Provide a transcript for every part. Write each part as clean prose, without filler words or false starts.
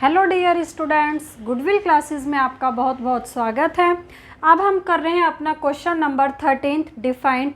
Hello dear students, goodwill classes में आपका बहुत बहुत स्वागत है। अब हम कर रहे हैं अपना क्वेश्चन नंबर 13 डिफाइंड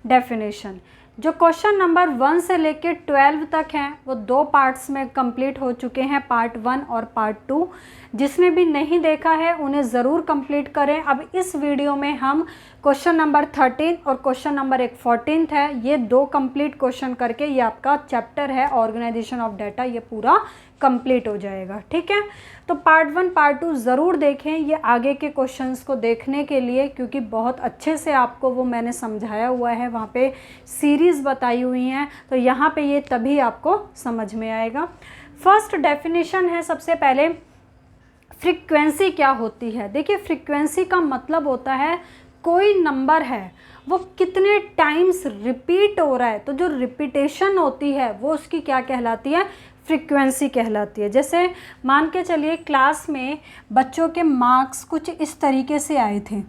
डेफिनेशन। जो क्वेश्चन नंबर 1 से लेकर 12 तक हैं वो दो पार्ट्स में कंप्लीट हो चुके हैं, पार्ट 1 और पार्ट 2। जिसने भी नहीं देखा है उन्हें ज़रूर कंप्लीट करें। अब इस वीडियो में हम क्वेश्चन नंबर 13 और क्वेश्चन नंबर 14 है, ये दो कंप्लीट क्वेश्चन करके ये आपका चैप्टर है ऑर्गेनाइजेशन ऑफ डाटा, ये पूरा कंप्लीट हो जाएगा। ठीक है, तो पार्ट 1 पार्ट 2 ज़रूर देखें ये आगे के क्वेश्चंस को देखने के लिए, क्योंकि बहुत अच्छे से आपको वो मैंने समझाया हुआ है, वहाँ पे सीरीज़ बताई हुई हैं, तो यहाँ पे ये तभी आपको समझ में आएगा। फर्स्ट डेफिनेशन है सबसे पहले, फ्रीक्वेंसी क्या होती है। देखिए, फ्रीक्वेंसी का मतलब होता है कोई नंबर है वो कितने टाइम्स रिपीट हो रहा है, तो जो रिपीटेशन होती है वो उसकी क्या कहलाती है, फ्रीक्वेंसी कहलाती है। जैसे मान के चलिए क्लास में बच्चों के मार्क्स कुछ इस तरीके से आए थे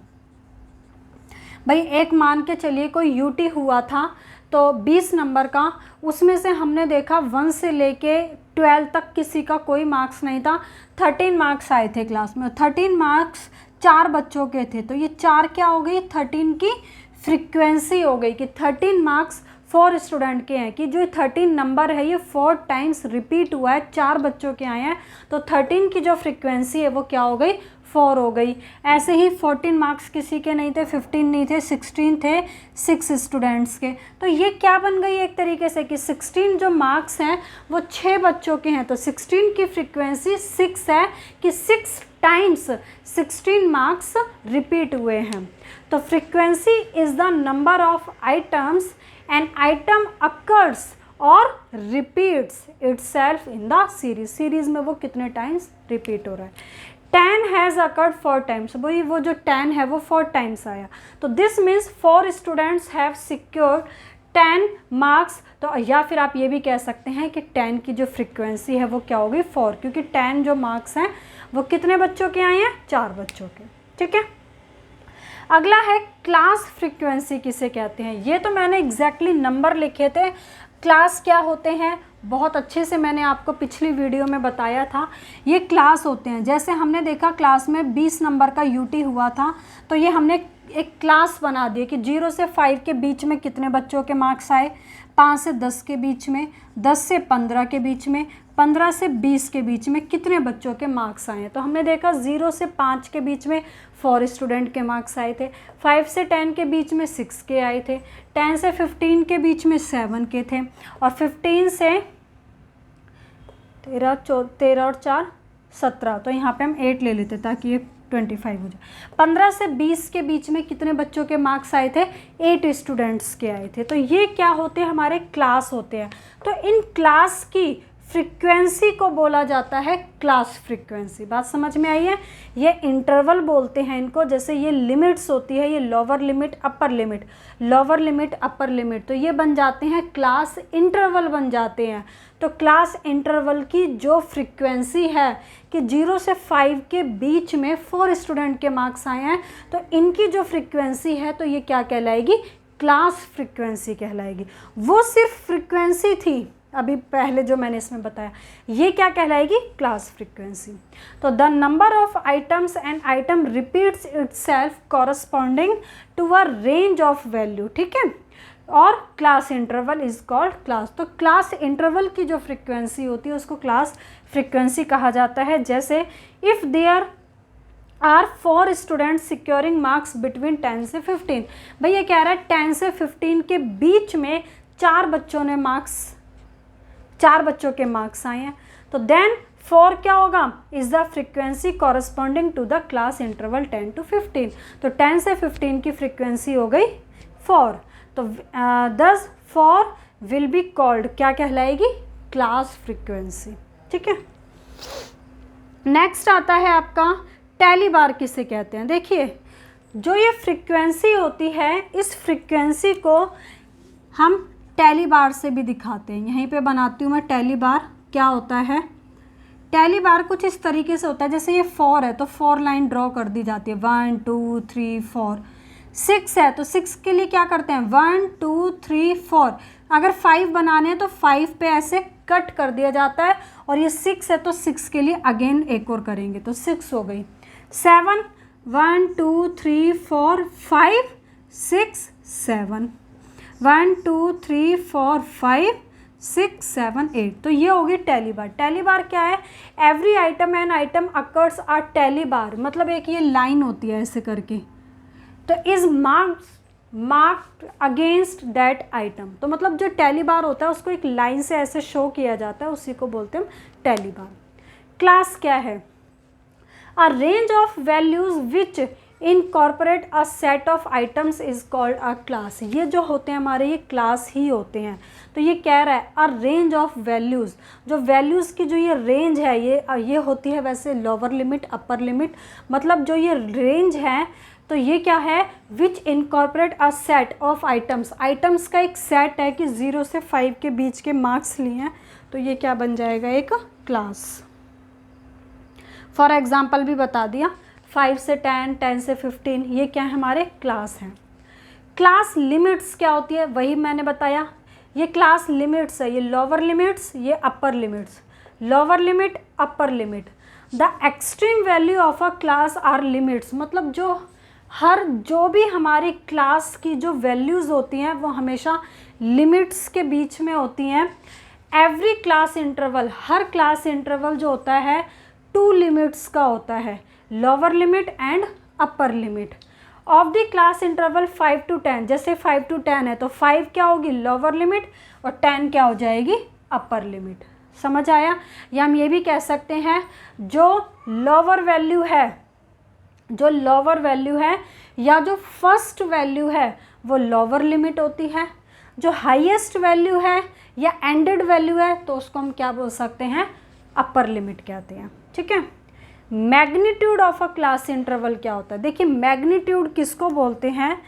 भाई, एक मान के चलिए कोई यूटी हुआ था तो 20 नंबर का, उसमें से हमने देखा 1 से लेके 12 तक किसी का कोई मार्क्स नहीं था, 13 मार्क्स आए थे क्लास में। 13 मार्क्स 4 बच्चों के थे, तो ये 4 क्या हो गई, 13 की फ्रीक्वेंसी हो गई कि 13 मार्क्स 4 स्टूडेंट के हैं, कि जो 13 नंबर है ये 4 टाइम्स रिपीट हुआ है, 4 बच्चों के आए हैं, तो 13 की जो फ्रीक्वेंसी है वो क्या हो गई, 4 हो गई। ऐसे ही 14 मार्क्स किसी के नहीं थे, 15 नहीं थे, 16 थे 6 स्टूडेंट्स के, तो ये क्या बन गई एक तरीके से कि 16 जो मार्क्स हैं वो 6 बच्चों के हैं, तो 16 की फ्रीक्वेंसी 6 है कि 6 टाइम्स 16 मार्क्स रिपीट हुए हैं। तो frequency is the number of items an item occurs और repeats itself in the series. Series में वो कितने टाइम्स रिपीट हो रहा है। 10 हैज़ अकर्ड 4 टाइम्स, भाई वो जो 10 है वो 4 टाइम्स आया, तो this means 4 students have secured 10 marks. तो या फिर आप ये भी कह सकते हैं कि 10 की जो फ्रीक्वेंसी है वो क्या होगी, 4, क्योंकि 10 जो मार्क्स हैं वो कितने बच्चों के आए हैं, 4 बच्चों के। ठीक है, अगला है क्लास फ्रीक्वेंसी किसे कहते हैं। ये तो मैंने एग्जैक्टली नंबर लिखे थे, क्लास क्या होते हैं बहुत अच्छे से मैंने आपको पिछली वीडियो में बताया था। ये क्लास होते हैं, जैसे हमने देखा क्लास में 20 नंबर का यूटी हुआ था, तो ये हमने एक क्लास बना दिया कि 0 से 5 के बीच में कितने बच्चों के मार्क्स आए, 5 से 10 के बीच में, 10 से 15 के बीच में, 15 से 20 के बीच में कितने बच्चों के मार्क्स आए हैं। तो हमने देखा 0 से 5 के बीच में 4 स्टूडेंट के मार्क्स आए थे, 5 से 10 के बीच में 6 के आए थे, 10 से 15 के बीच में 7 के थे, और 15 से 13 और 4 17, तो यहाँ पे हम 8 ले लेते ताकि ये 25 हो जाए। 15 से 20 के बीच में कितने बच्चों के मार्क्स आए थे, 8 स्टूडेंट्स के आए थे। तो ये क्या होते हैं, हमारे क्लास होते हैं। तो इन क्लास की फ्रीक्वेंसी को बोला जाता है क्लास फ्रीक्वेंसी। बात समझ में आई है। ये इंटरवल बोलते हैं इनको, जैसे ये लिमिट्स होती है, ये lower limit upper limit, lower limit upper limit, तो ये बन जाते हैं क्लास इंटरवल बन जाते हैं। तो क्लास इंटरवल की जो फ्रीक्वेंसी है कि 0 से 5 के बीच में 4 स्टूडेंट के मार्क्स आए हैं, तो इनकी जो फ्रीक्वेंसी है तो ये क्या कहलाएगी, क्लास फ्रीक्वेंसी कहलाएगी। वो सिर्फ फ्रीक्वेंसी थी अभी पहले जो मैंने इसमें बताया, ये क्या कहलाएगी, क्लास फ्रीक्वेंसी। तो the number of items and item repeats itself corresponding to a range of value. ठीक है, और class interval is called class. तो क्लास इंटरवल की जो फ्रीक्वेंसी होती है उसको क्लास फ्रीक्वेंसी कहा जाता है। जैसे if there are 4 students securing marks between 10 से 15, भाई ये कह रहा है 10 से 15 के बीच में 4 बच्चों ने मार्क्स, 4 बच्चों के मार्क्स आए हैं, तो देन 4 क्या होगा, is the frequency corresponding to the class interval 10 to 15। तो 10 से 15 की फ्रीक्वेंसी हो गई 4, तो दस 4 विल बी कॉल्ड क्या कहलाएगी, क्लास फ्रीक्वेंसी। ठीक है, नेक्स्ट आता है आपका टैली बार किसे कहते हैं। देखिए, जो ये फ्रीक्वेंसी होती है इस फ्रीक्वेंसी को हम टैली बार से भी दिखाते हैं। यहीं पे बनाती हूँ मैं टैली बार। क्या होता है टैली बार, कुछ इस तरीके से होता है, जैसे ये 4 है तो 4 लाइन ड्रॉ कर दी जाती है, 1 2 3 4। 6 है तो 6 के लिए क्या करते हैं, 1 2 3 4। अगर 5 बनाने हैं तो 5 पे ऐसे कट कर दिया जाता है, और ये 6 है तो 6 के लिए अगेन एक और करेंगे तो 6 हो गई। 7 1 2 3 4 5 6 7 1 2 3 4 5 6 7 8। तो ये होगी टैली बार। टैली बार क्या है? Every item and item occurs are tally bar, मतलब एक ये लाइन होती है ऐसे करके, तो is marked against that item. तो मतलब जो टैली बार होता है उसको एक लाइन से ऐसे शो किया जाता है, उसी को बोलते हैं टैली बार। क्लास क्या है? अ range of values which incorporate a set of items is called a class. ये जो होते हैं हमारे, ये क्लास ही होते हैं। तो ये कह रहा है अ रेंज ऑफ वैल्यूज़, जो वैल्यूज़ की जो ये रेंज है ये होती है वैसे लोअर लिमिट अपर लिमिट, मतलब जो ये रेंज है तो ये क्या है? Which incorporate a set of items. Items का एक सेट है कि 0 से 5 के बीच के मार्क्स लिए हैं, तो ये क्या बन जाएगा? एक क्लास। फॉर एग्जाम्पल भी बता दिया, 5 से 10, 10 से 15, ये क्या है? हमारे क्लास हैं। क्लास लिमिट्स क्या होती है? वही मैंने बताया, ये क्लास लिमिट्स है, ये लोअर लिमिट्स, ये upper limits. Lower limit, upper limit. The extreme value of a class are limits, मतलब जो भी हमारी क्लास की जो वैल्यूज़ होती हैं वो हमेशा लिमिट्स के बीच में होती हैं। एवरी क्लास इंटरवल, हर क्लास इंटरवल जो होता है 2 लिमिट्स का होता है, lower limit and upper limit. Of the class interval 5 to 10, जैसे 5 to 10 है तो 5 क्या होगी? लोअर लिमिट, और 10 क्या हो जाएगी? Upper limit. समझ आया? या हम ये भी कह सकते हैं जो लोअर वैल्यू है या जो फर्स्ट वैल्यू है वो लोअर लिमिट होती है, जो हाईएस्ट वैल्यू है या एंडेड वैल्यू है तो उसको हम क्या बोल सकते हैं? अपर लिमिट कहते हैं। ठीक है। Magnitude of a class interval क्या होता है? देखिए मैग्नीट्यूड किसको बोलते हैं?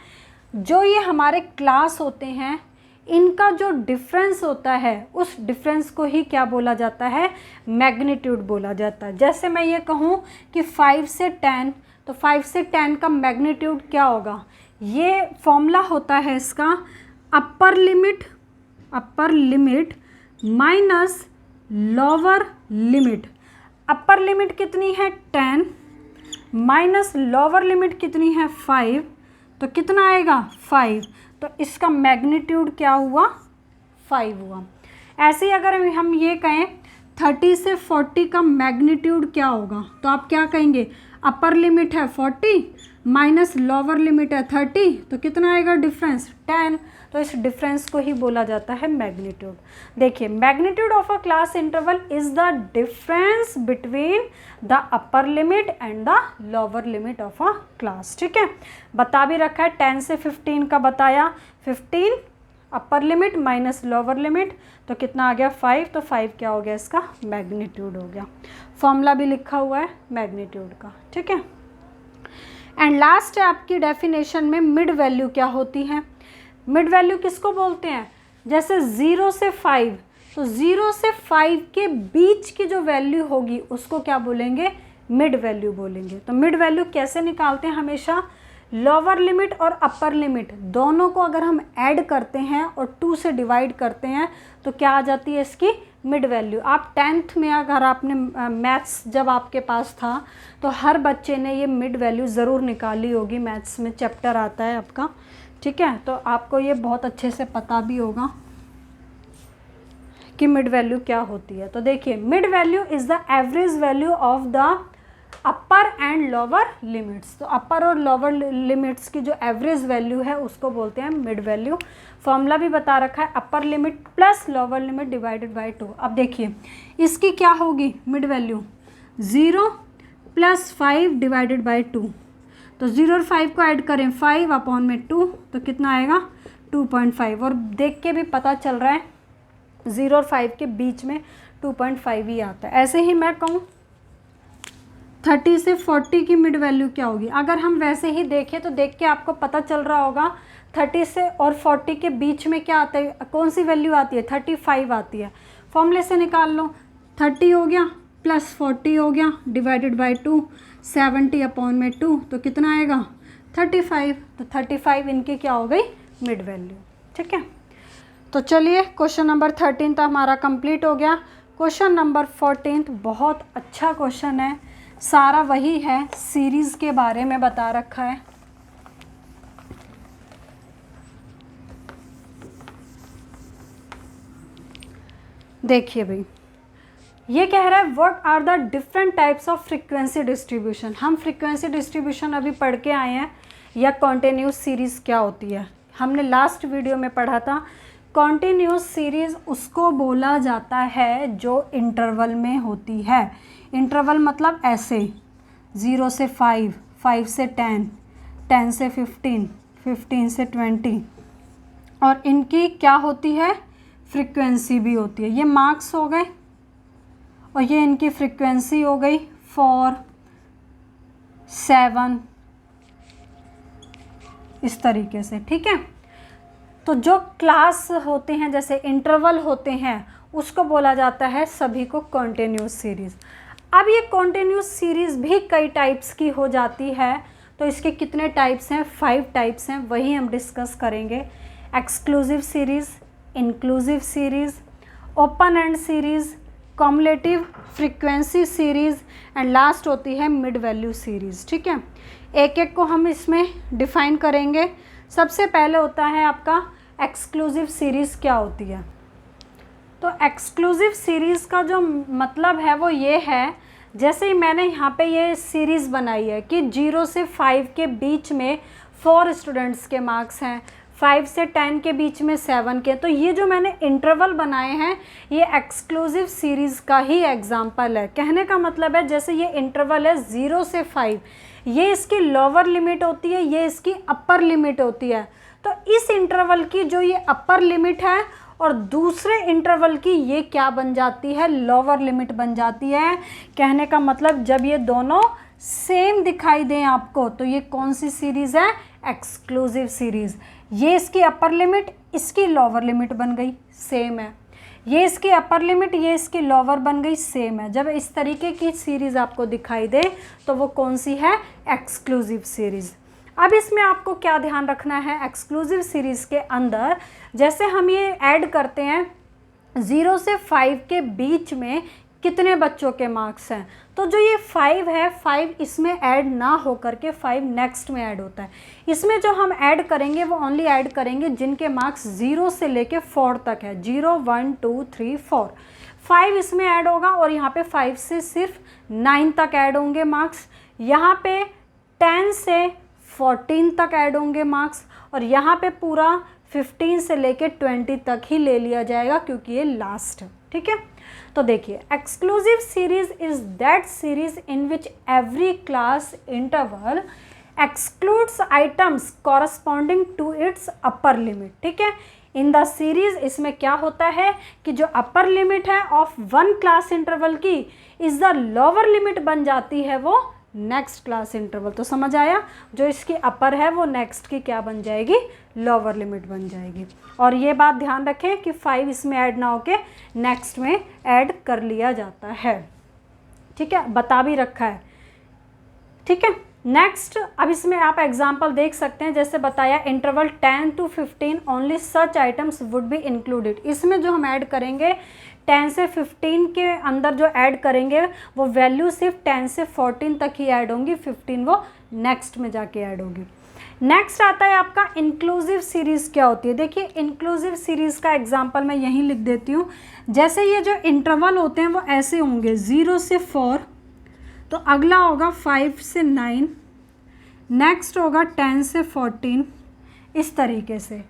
जो ये हमारे क्लास होते हैं इनका जो डिफरेंस होता है उस डिफरेंस को ही क्या बोला जाता है? मैग्नीट्यूड बोला जाता है। जैसे मैं ये कहूँ कि 5 से 10, तो 5 से 10 का मैग्नीट्यूड क्या होगा? ये फॉर्मूला होता है इसका upper limit minus lower limit. Upper limit कितनी है? 10 माइनस लोअर लिमिट कितनी है? 5, तो कितना आएगा? 5। तो इसका मैग्नीट्यूड क्या हुआ? 5 हुआ। ऐसे ही अगर हम ये कहें 30 से 40 का मैग्नीट्यूड क्या होगा, तो आप क्या कहेंगे? अपर लिमिट है 40 माइनस लोअर लिमिट है 30, तो कितना आएगा डिफरेंस? 10। तो इस डिफरेंस को ही बोला जाता है मैग्नीट्यूड। देखिए magnitude of a class interval is the difference between the upper limit and the lower limit of a class. ठीक है, बता भी रखा है 10 से 15 का बताया, 15 upper limit minus lower limit, तो कितना आ गया? 5। तो 5 क्या हो गया? इसका मैग्नीट्यूड हो गया। फॉर्मूला भी लिखा हुआ है मैग्नीट्यूड का। ठीक है। एंड लास्ट है आपकी डेफिनेशन में मिड वैल्यू क्या होती है? मिड वैल्यू किसको बोलते हैं? जैसे 0 से 5, तो 0 से 5 के बीच की जो वैल्यू होगी उसको क्या बोलेंगे? मिड वैल्यू बोलेंगे। तो मिड वैल्यू कैसे निकालते हैं? हमेशा लोअर लिमिट और अपर लिमिट दोनों को अगर हम ऐड करते हैं और 2 से डिवाइड करते हैं तो क्या आ जाती है इसकी? Mid value. आप 10th में अगर आपने मैथ्स जब आपके पास था तो हर बच्चे ने ये मिड वैल्यू ज़रूर निकाली होगी, मैथ्स में चैप्टर आता है आपका। ठीक है, तो आपको ये बहुत अच्छे से पता भी होगा कि मिड वैल्यू क्या होती है। तो देखिए mid value is the average value of the upper and lower limits. तो अपर और लोअर लिमिट्स की जो एवरेज वैल्यू है उसको बोलते हैं मिड वैल्यू। फॉर्मूला भी बता रखा है upper limit plus lower limit divided by 2। अब देखिए इसकी क्या होगी mid value? 0 plus 5 divided by 2। तो 0 और 5 को ऐड करें 5 अपॉन में 2, तो कितना आएगा? 2.5। और देख के भी पता चल रहा है 0 और 5 के बीच में 2.5 ही आता है। ऐसे ही मैं कहूँ 30 से 40 की मिड वैल्यू क्या होगी? अगर हम वैसे ही देखें तो देख के आपको पता चल रहा होगा 30 से और 40 के बीच में क्या आता है? कौन सी वैल्यू आती है? 35 आती है। फॉर्मूले से निकाल लो। 30 हो गया प्लस 40 हो गया डिवाइडेड बाय 2, 70 अपॉन में 2, तो कितना आएगा? 35। तो 35 इनकी क्या हो गई? Mid value. ठीक है। तो चलिए क्वेश्चन नंबर 13 तो हमारा कंप्लीट हो गया। क्वेश्चन नंबर 14 बहुत अच्छा क्वेश्चन है, सारा वही है, सीरीज़ के बारे में बता रखा है। देखिए भाई, ये कह रहा है what are the different types of frequency distribution. हम फ्रीक्वेंसी डिस्ट्रीब्यूशन अभी पढ़ के आए हैं, या कॉन्टिन्यूस सीरीज़ क्या होती है हमने लास्ट वीडियो में पढ़ा था। कॉन्टिन्यूस सीरीज़ उसको बोला जाता है जो इंटरवल में होती है। इंटरवल मतलब ऐसे 0 से 5, 5 से 10, 10 से 15, 15 से 20, और इनकी क्या होती है, फ्रीक्वेंसी भी होती है। ये मार्क्स हो गए और ये इनकी फ्रीक्वेंसी हो गई 4, 7, इस तरीके से, ठीक है। तो जो क्लास होते हैं, जैसे इंटरवल होते हैं, उसको बोला जाता है सभी को कॉन्टिन्यूस सीरीज़। अब ये कॉन्टिन्यूस सीरीज़ भी कई टाइप्स की हो जाती है। तो इसके कितने टाइप्स हैं, 5 टाइप्स हैं, वही हम डिस्कस करेंगे। Exclusive series, inclusive series, open and series, cumulative frequency series, and last होती है मिड वैल्यू सीरीज़, ठीक है। एक एक को हम इसमें डिफ़ाइन करेंगे। सबसे पहले होता है आपका एक्सक्लूसिव सीरीज़ क्या होती है। तो एक्सक्लूसिव सीरीज़ का जो मतलब है वो ये है, जैसे ही मैंने यहाँ पे ये सीरीज़ बनाई है कि 0 से 5 के बीच में 4 स्टूडेंट्स के मार्क्स हैं, 5 से 10 के बीच में 7 के। तो ये जो मैंने इंटरवल बनाए हैं ये एक्सक्लूसिव सीरीज़ का ही एग्जाम्पल है। कहने का मतलब है जैसे ये इंटरवल है 0 से 5, ये इसकी लोअर लिमिट होती है, ये इसकी अपर लिमिट होती है। तो इस इंटरवल की जो ये अपर लिमिट है और दूसरे इंटरवल की ये क्या बन जाती है, लोअर लिमिट बन जाती है। कहने का मतलब जब ये दोनों सेम दिखाई दें आपको तो ये कौन सी सीरीज़ है, एक्सक्लूसिव सीरीज़। ये इसकी अपर लिमिट, इसकी लोअर लिमिट बन गई, सेम है। ये इसकी अपर लिमिट, ये इसकी लोअर बन गई, सेम है। जब इस तरीके की सीरीज़ आपको दिखाई दे तो वो कौन सी है, एक्सक्लूसिव सीरीज़। अब इसमें आपको क्या ध्यान रखना है, एक्सक्लूसिव सीरीज़ के अंदर जैसे हम ये ऐड करते हैं 0 से 5 के बीच में कितने बच्चों के मार्क्स हैं, तो जो ये 5 है, 5 इसमें ऐड ना हो करके 5 नेक्स्ट में ऐड होता है। इसमें जो हम ऐड करेंगे वो ओनली ऐड करेंगे जिनके मार्क्स 0 से लेके 4 तक है, 0, 1, 2, 3, 4। 5 इसमें ऐड होगा और यहाँ पे 5 से सिर्फ 9 तक ऐड होंगे मार्क्स। यहाँ पे 10 से 14 तक ऐड होंगे मार्क्स, और यहाँ पे पूरा 15 से लेके 20 तक ही ले लिया जाएगा क्योंकि ये लास्ट है, ठीक है। तो देखिए, exclusive series is that series in which every class interval excludes items corresponding to its upper limit, ठीक है। इन द सीरीज इसमें क्या होता है कि जो अपर लिमिट है ऑफ वन क्लास इंटरवल की इज द लोअर लिमिट बन जाती है वो नेक्स्ट क्लास इंटरवल। तो समझ आया, जो इसकी अपर है वो नेक्स्ट की क्या बन जाएगी, लोअर लिमिट बन जाएगी। और ये बात ध्यान रखें कि 5 इसमें ऐड ना होके नेक्स्ट में ऐड कर लिया जाता है, ठीक है, बता भी रखा है, ठीक है। नेक्स्ट, अब इसमें आप एग्जांपल देख सकते हैं, जैसे बताया interval 10 to 15 only such items would be included. इसमें जो हम ऐड करेंगे 10 से 15 के अंदर जो ऐड करेंगे वो वैल्यू सिर्फ 10 से 14 तक ही ऐड होंगी, 15 वो नेक्स्ट में जाके ऐड होगी। नेक्स्ट आता है आपका इंक्लूसिव सीरीज़ क्या होती है। देखिए, इंक्लूसिव सीरीज़ का एग्जांपल मैं यहीं लिख देती हूँ। जैसे ये जो इंटरवल होते हैं वो ऐसे होंगे 0 से 4, तो अगला होगा 5 से 9, नेक्स्ट होगा 10 से 14, इस तरीके से।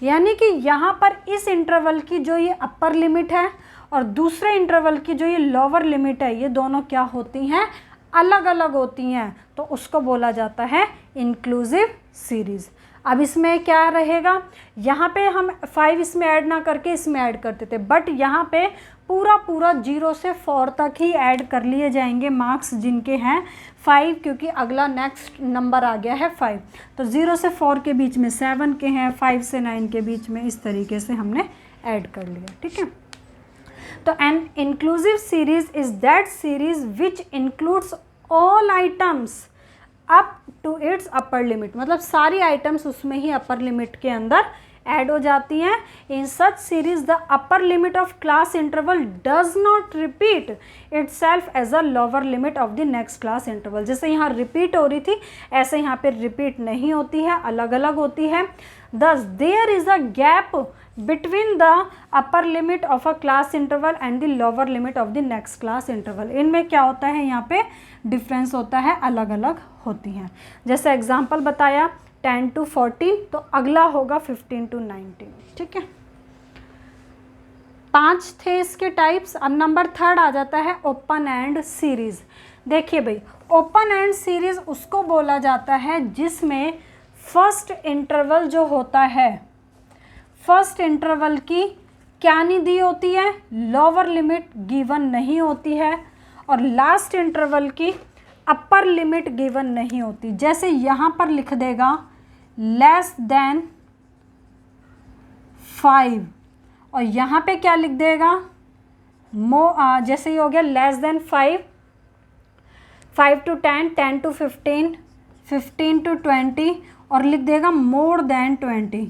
यानी कि यहाँ पर इस इंटरवल की जो ये अपर लिमिट है और दूसरे इंटरवल की जो ये लोअर लिमिट है, ये दोनों क्या होती हैं, अलग अलग होती हैं, तो उसको बोला जाता है इंक्लूसिव सीरीज़। अब इसमें क्या रहेगा, यहाँ पे हम 5 इसमें ऐड ना करके इसमें ऐड करते थे, बट यहाँ पे पूरा 0 से 4 तक ही ऐड कर लिए जाएंगे मार्क्स जिनके हैं 5, क्योंकि अगला नेक्स्ट नंबर आ गया है 5। तो 0 से 4 के बीच में 7 के हैं, 5 से 9 के बीच में, इस तरीके से हमने ऐड कर लिया, ठीक है। तो an inclusive series is that series which includes all items up to its upper limit, मतलब सारी आइटम्स उसमें ही अपर लिमिट के अंदर ऐड हो जाती हैं। In such series the upper limit of class interval does not repeat itself as a lower limit of the next class interval. जैसे यहाँ रिपीट हो रही थी, ऐसे यहाँ पे रिपीट नहीं होती है, अलग अलग होती है। Thus there is a gap between the upper limit of a class interval and the lower limit of the next class interval। इनमें क्या होता है, यहाँ पे डिफरेंस होता है, अलग अलग होती हैं। जैसे एग्जांपल बताया 10 to 14, तो अगला होगा 15 to 19। ठीक है, 5 थे इसके टाइप्स। अब नंबर 3 आ जाता है ओपन एंड सीरीज। देखिए भाई, ओपन एंड सीरीज उसको बोला जाता है जिसमें फर्स्ट इंटरवल जो होता है, फर्स्ट इंटरवल की क्या नहीं दी होती है, लोअर लिमिट गिवन नहीं होती है, और लास्ट इंटरवल की अपर लिमिट गिवन नहीं होती। जैसे यहाँ पर लिख देगा लेस देन 5, और यहाँ पे क्या लिख देगा, जैसे ही हो गया less than 5, 5 to 10, 10 to 15, 15 to 20, और लिख देगा मोर देन 20।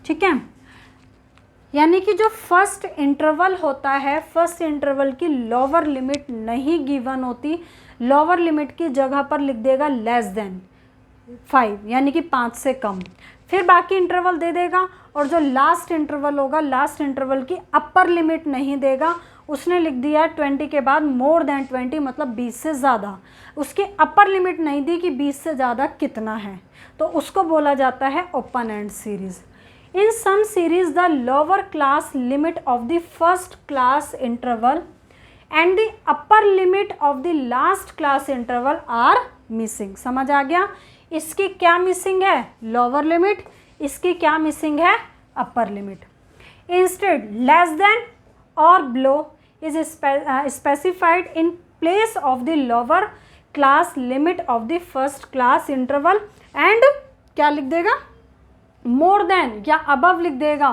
ठीक है, यानी कि जो फर्स्ट इंटरवल होता है, फर्स्ट इंटरवल की लोअर लिमिट नहीं गिवन होती, लोअर लिमिट की जगह पर लिख देगा लेस देन 5, यानी कि 5 से कम। फिर बाकी इंटरवल दे देगा, और जो लास्ट इंटरवल होगा, लास्ट इंटरवल की अपर लिमिट नहीं देगा, उसने लिख दिया 20 के बाद मोर देन 20, मतलब 20 से ज़्यादा। उसकी अपर लिमिट नहीं दी कि 20 से ज़्यादा कितना है, तो उसको बोला जाता है open end series. In some series the lower class limit of the first class interval and the upper limit of the last class interval are missing. समझ आ गया, इसकी क्या मिसिंग है, लोअर लिमिट, इसकी क्या मिसिंग है, upper limit. Instead less than और below is specified in place of the lower class limit of the first class interval and क्या लिख देगा, more than या above लिख देगा,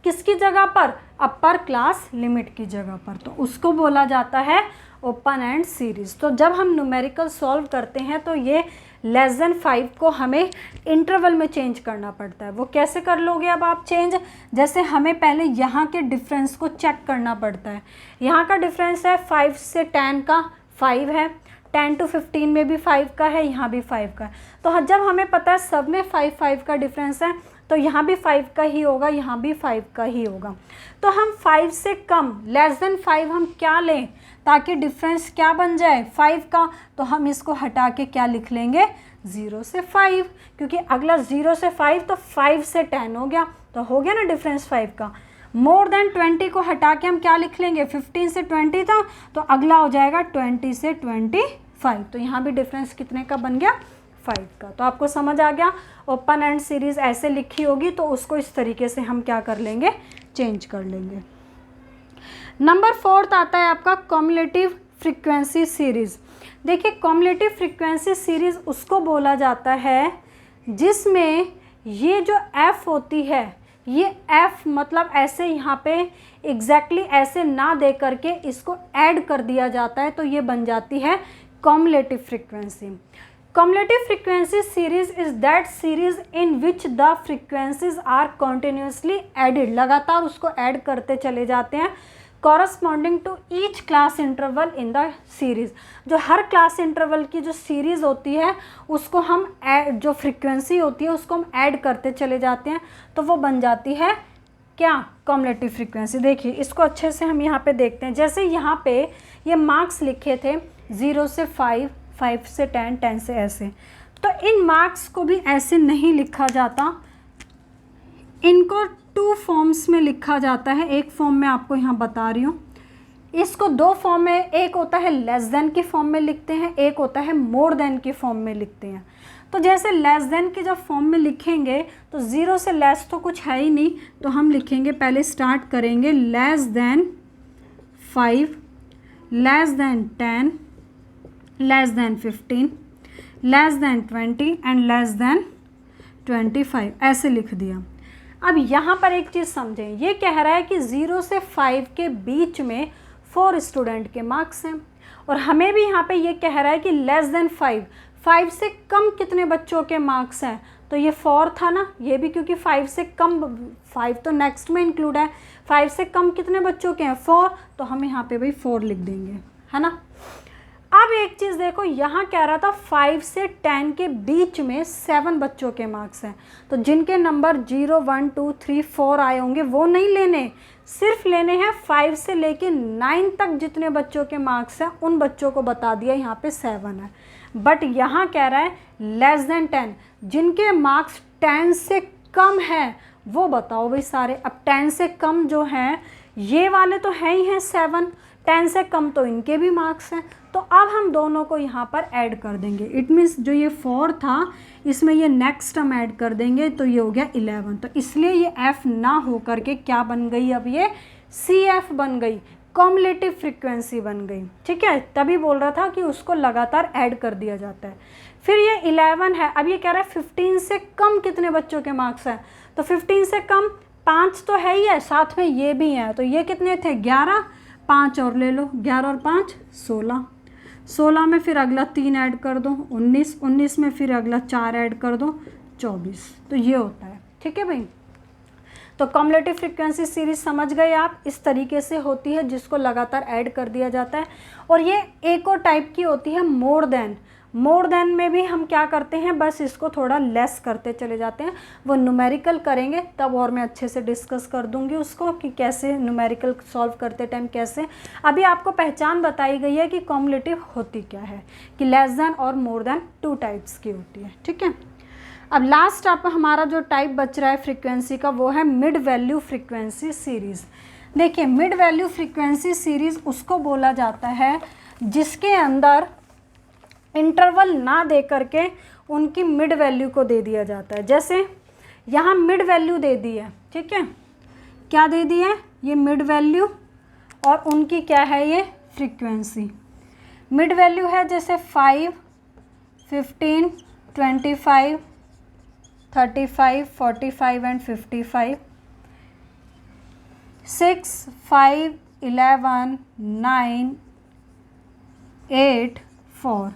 किसकी जगह पर, अपर क्लास लिमिट की जगह पर, तो उसको बोला जाता है ओपन एंड सीरीज। तो जब हम न्यूमेरिकल सॉल्व करते हैं तो ये लेस देन 5 को हमें इंटरवल में चेंज करना पड़ता है। वो कैसे कर लोगे अब आप चेंज, जैसे हमें पहले यहाँ के डिफरेंस को चेक करना पड़ता है। यहाँ का डिफरेंस है 5 से 10 का 5 है, 10 to 15 में भी 5 का है, यहाँ भी 5 का है। तो जब हमें पता है सब में 5 का डिफरेंस है, तो यहाँ भी 5 का ही होगा, यहाँ भी 5 का ही होगा। तो हम 5 से कम लेस देन 5 हम क्या लें ताकि डिफरेंस क्या बन जाए, 5 का, तो हम इसको हटा के क्या लिख लेंगे, 0 से 5, क्योंकि अगला 0 से 5 तो 5 से 10 हो गया, तो हो गया ना डिफरेंस 5 का। मोर देन 20 को हटा के हम क्या लिख लेंगे, 15 से 20 था, तो अगला हो जाएगा 20 से 25, तो यहाँ भी डिफरेंस कितने का बन गया, 5 का। तो आपको समझ आ गया, ओपन एंड सीरीज ऐसे लिखी होगी तो उसको इस तरीके से हम क्या कर लेंगे, चेंज कर लेंगे। नंबर 4 आता है आपका कॉम्युलेटिव फ्रीक्वेंसी सीरीज। देखिए कॉम्युलेटिव फ्रीक्वेंसी सीरीज उसको बोला जाता है जिसमें ये जो f होती है, ये f मतलब ऐसे यहाँ पे एग्जैक्टली ऐसे ना दे करके इसको ऐड कर दिया जाता है, तो ये बन जाती है cumulative frequency. Cumulative frequency series is that series in which the frequencies are continuously added, लगातार उसको ऐड करते चले जाते हैं, corresponding to each class interval in the series। जो हर क्लास इंटरवल की जो सीरीज़ होती है उसको हम जो फ्रीक्वेंसी होती है उसको हम ऐड करते चले जाते हैं, तो वो बन जाती है क्या, कॉम्युलेटिव फ्रीक्वेंसी। देखिए इसको अच्छे से हम यहाँ पे देखते हैं। जैसे यहाँ पे ये मार्क्स लिखे थे 0 से 5, 5 से 10, 10 से ऐसे, तो इन मार्क्स को भी ऐसे नहीं लिखा जाता, इनको 2 फॉर्म्स में लिखा जाता है। एक फॉर्म में आपको यहाँ बता रही हूँ, इसको 2 फॉर्म में, एक होता है लेस देन की फॉर्म में लिखते हैं, एक होता है मोर देन की फॉर्म में लिखते हैं। तो जैसे लेस देन की जब फॉर्म में लिखेंगे तो 0 से लेस तो कुछ है ही नहीं, तो हम लिखेंगे, पहले स्टार्ट करेंगे less than 5, less than 10, less than 15, less than 20 and less than 25, ऐसे लिख दिया। अब यहाँ पर एक चीज़ समझें, ये कह रहा है कि 0 से 5 के बीच में 4 स्टूडेंट के मार्क्स हैं, और हमें भी यहाँ पे ये कह रहा है कि लेस देन 5, 5 से कम कितने बच्चों के मार्क्स हैं, तो ये 4 था ना, ये भी क्योंकि 5 से कम, 5 तो नेक्स्ट में इंक्लूड है, 5 से कम कितने बच्चों के हैं 4, तो हम यहाँ पे भाई 4 लिख देंगे, है ना। अब एक चीज़ देखो, यहाँ कह रहा था 5 से 10 के बीच में 7 बच्चों के मार्क्स हैं, तो जिनके नंबर 0 1 2 3 4 आए होंगे वो नहीं लेने, सिर्फ लेने हैं 5 से लेके 9 तक जितने बच्चों के मार्क्स हैं उन बच्चों को बता दिया यहाँ पे 7 है। बट यहाँ कह रहा है लेस देन 10, जिनके मार्क्स 10 से कम है वो बताओ भाई सारे। अब 10 से कम जो हैं ये वाले तो हैं ही हैं 7, 10 से कम तो इनके भी मार्क्स हैं, तो अब हम दोनों को यहाँ पर ऐड कर देंगे। इट मीन्स जो ये 4 था इसमें ये नेक्स्ट हम ऐड कर देंगे, तो ये हो गया 11। तो इसलिए ये F ना हो करके क्या बन गई, अब ये CF बन गई, कॉम्युलेटिव फ्रीक्वेंसी बन गई, ठीक है। तभी बोल रहा था कि उसको लगातार ऐड कर दिया जाता है। फिर ये 11 है, अब ये कह रहा है 15 से कम कितने बच्चों के मार्क्स हैं, तो 15 से कम 5 तो है ही है, साथ में ये भी है, तो ये कितने थे 11, 5 और ले लो, 11 और 5 16, 16 में फिर अगला 3 ऐड कर दो 19, 19 में फिर अगला 4 ऐड कर दो 24, तो ये होता है, ठीक है भाई। तो कॉम्युलेटिव फ्रीक्वेंसी सीरीज समझ गए आप, इस तरीके से होती है जिसको लगातार ऐड कर दिया जाता है। और ये एक और टाइप की होती है मोर देन। मोर देन में भी हम क्या करते हैं, बस इसको थोड़ा लेस करते चले जाते हैं, वो न्यूमेरिकल करेंगे तब और मैं अच्छे से डिस्कस कर दूंगी उसको कि कैसे न्यूमेरिकल सॉल्व करते टाइम कैसे। अभी आपको पहचान बताई गई है कि कॉम्युलेटिव होती क्या है, कि लेस देन और मोर देन 2 टाइप्स की होती है, ठीक है। अब लास्ट आप हमारा जो टाइप बच रहा है फ्रीक्वेंसी का वो है मिड वैल्यू फ्रीक्वेंसी सीरीज़। देखिए मिड वैल्यू फ्रीक्वेंसी सीरीज़ उसको बोला जाता है जिसके अंदर इंटरवल ना दे करके उनकी मिड वैल्यू को दे दिया जाता है। जैसे यहाँ मिड वैल्यू दे दी है, ठीक है, क्या दे दी है, ये मिड वैल्यू और उनकी क्या है ये फ्रीक्वेंसी। मिड वैल्यू है जैसे 5, 15, 25, 35, 45 एंड 55, 6, 5, 11, 9, 8, 4।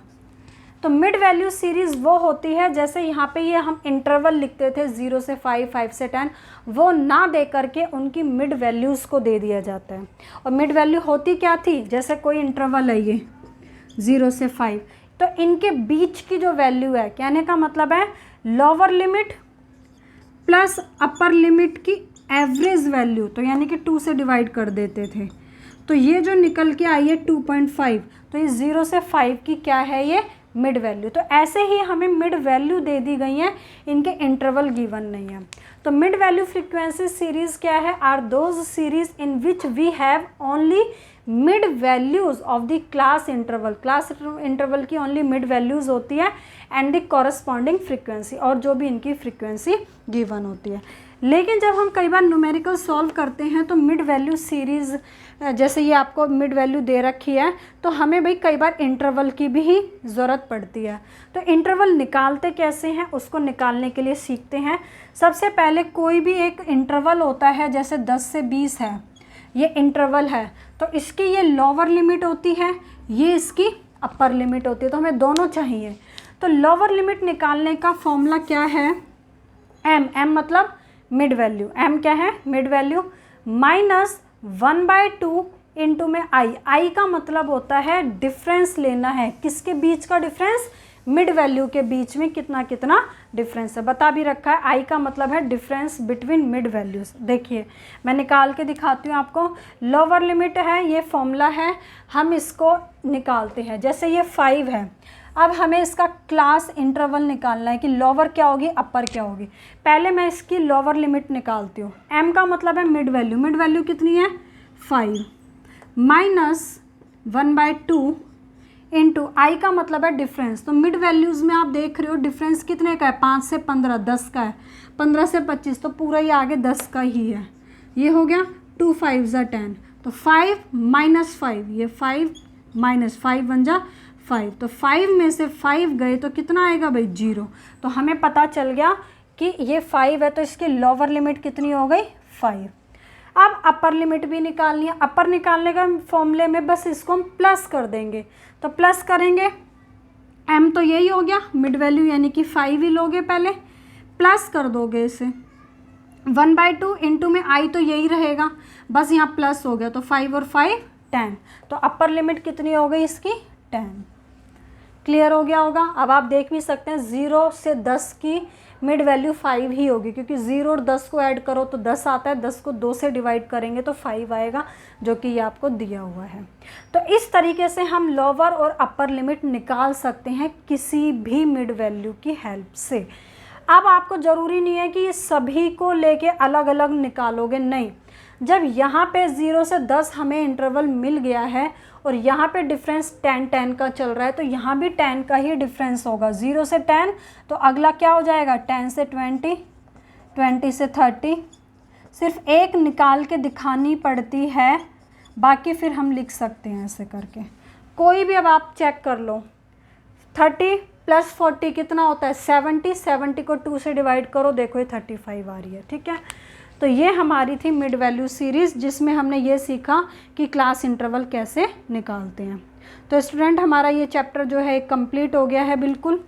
तो मिड वैल्यू सीरीज़ वो होती है जैसे यहाँ पे ये हम इंटरवल लिखते थे 0 से 5, 5 से 10, वो ना दे करके उनकी मिड वैल्यूज़ को दे दिया जाता है। और मिड वैल्यू होती क्या थी, जैसे कोई इंटरवल है ये 0 से 5, तो इनके बीच की जो वैल्यू है, कहने का मतलब है lower limit plus upper limit की एवरेज वैल्यू, तो यानी कि 2 से डिवाइड कर देते थे, तो ये जो निकल के आई है 2.5, तो ये 0 से 5 की क्या है ये मिड वैल्यू। तो ऐसे ही हमें मिड वैल्यू दे दी गई है, इनके इंटरवल गिवन नहीं है। तो मिड वैल्यू फ्रीक्वेंसी सीरीज क्या है, are those series in which we have only mid values of the class interval. Class interval की ओनली मिड वैल्यूज होती है एंड द कॉरस्पॉन्डिंग फ्रीक्वेंसी, और जो भी इनकी फ्रीक्वेंसी गिवन होती है। लेकिन जब हम कई बार न्यूमेरिकल सॉल्व करते हैं तो मिड वैल्यू सीरीज़, जैसे ये आपको मिड वैल्यू दे रखी है, तो हमें भाई कई बार इंटरवल की भी ज़रूरत पड़ती है। तो इंटरवल निकालते कैसे हैं, उसको निकालने के लिए सीखते हैं। सबसे पहले कोई भी एक इंटरवल होता है, जैसे 10 से 20 है, ये इंटरवल है, तो इसकी ये लोअर लिमिट होती है, ये इसकी अपर लिमिट होती है, तो हमें दोनों चाहिए। तो लोअर लिमिट निकालने का फॉर्मूला क्या है, एम मतलब मिड वैल्यू, एम क्या है मिड वैल्यू, माइनस 1/2 इंटू में आई का मतलब होता है डिफरेंस लेना है, किसके बीच का डिफरेंस, मिड वैल्यू के बीच में कितना कितना डिफरेंस है, बता भी रखा है। आई का मतलब है डिफरेंस बिटवीन मिड वैल्यूज़। देखिए मैं निकाल के दिखाती हूँ आपको। लोअर लिमिट है, ये फॉर्मूला है, हम इसको निकालते हैं। जैसे ये 5 है, अब हमें इसका क्लास इंटरवल निकालना है कि लोअर क्या होगी अपर क्या होगी। पहले मैं इसकी लोअर लिमिट निकालती हूँ। एम का मतलब है मिड वैल्यू, मिड वैल्यू कितनी है 5, माइनस 1/2 इंटू आई का मतलब है डिफरेंस। तो मिड वैल्यूज़ में आप देख रहे हो डिफरेंस कितने का है, 5 से 15, 10 का है, 15 से 25, तो पूरा ये आगे 10 का ही है। ये हो गया 2 5 ज़ा 10, तो 5 माइनस 5, ये 5 माइनस 5 बन जा 5, तो 5 में से 5 गए तो कितना आएगा भाई 0। तो हमें पता चल गया कि ये 5 है, तो इसकी लोअर लिमिट कितनी हो गई 5। अब अपर लिमिट भी निकालनी है। अपर निकालने का फॉर्मूले में बस इसको हम प्लस कर देंगे, तो प्लस करेंगे एम तो यही हो गया मिड वैल्यू यानी कि 5 ही लोगे पहले, प्लस कर दोगे इसे, 1/2 इंटू में आई तो यही रहेगा, बस यहाँ प्लस हो गया तो 5 और 5 10, तो अपर लिमिट कितनी हो गई इसकी 10। क्लियर हो गया होगा। अब आप देख भी सकते हैं 0 से 10 की मिड वैल्यू 5 ही होगी, क्योंकि 0 और 10 को ऐड करो तो 10 आता है, 10 को 2 से डिवाइड करेंगे तो 5 आएगा, जो कि ये आपको दिया हुआ है। तो इस तरीके से हम लोअर और अपर लिमिट निकाल सकते हैं किसी भी मिड वैल्यू की हेल्प से। अब आपको ज़रूरी नहीं है कि ये सभी को लेके अलग अलग निकालोगे, नहीं। जब यहाँ पे 0 से 10 हमें इंटरवल मिल गया है और यहाँ पे डिफरेंस 10 का चल रहा है, तो यहाँ भी 10 का ही डिफरेंस होगा। 0 से 10 तो अगला क्या हो जाएगा, 10 से 20, 20 से 30। सिर्फ एक निकाल के दिखानी पड़ती है, बाकी फिर हम लिख सकते हैं ऐसे करके। कोई भी अब आप चेक कर लो, 30 + 40 कितना होता है 70, 70 को 2 से डिवाइड करो, देखो ये 35 आ रही है। ठीक है, तो ये हमारी थी मिड वैल्यू सीरीज़, जिसमें हमने ये सीखा कि क्लास इंटरवल कैसे निकालते हैं। तो स्टूडेंट हमारा ये चैप्टर जो है कंप्लीट हो गया है बिल्कुल।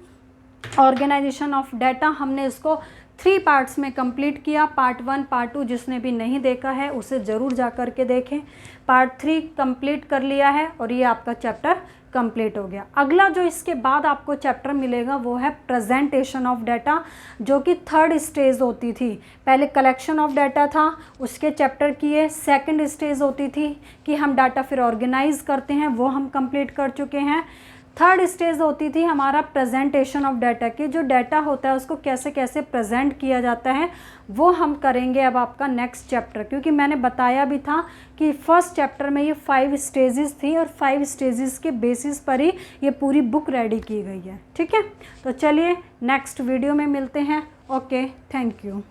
ऑर्गेनाइजेशन ऑफ डाटा हमने इसको 3 पार्ट्स में कंप्लीट किया। पार्ट 1, पार्ट 2 जिसने भी नहीं देखा है उसे ज़रूर जा कर के देखें। पार्ट 3 कंप्लीट कर लिया है और ये आपका चैप्टर कंप्लीट हो गया। अगला जो इसके बाद आपको चैप्टर मिलेगा वो है प्रेजेंटेशन ऑफ डाटा, जो कि 3rd स्टेज होती थी। पहले कलेक्शन ऑफ डाटा था, उसके चैप्टर किए। 2nd स्टेज होती थी कि हम डाटा फिर ऑर्गेनाइज करते हैं, वो हम कंप्लीट कर चुके हैं। 3rd स्टेज होती थी हमारा प्रेजेंटेशन ऑफ डाटा की, जो डाटा होता है उसको कैसे कैसे प्रेजेंट किया जाता है वो हम करेंगे अब आपका नेक्स्ट चैप्टर। क्योंकि मैंने बताया भी था कि फर्स्ट चैप्टर में ये 5 स्टेजेस थी और 5 स्टेजेस के बेसिस पर ही ये पूरी बुक रेडी की गई है। ठीक है, तो चलिए नेक्स्ट वीडियो में मिलते हैं। Okay, thank you.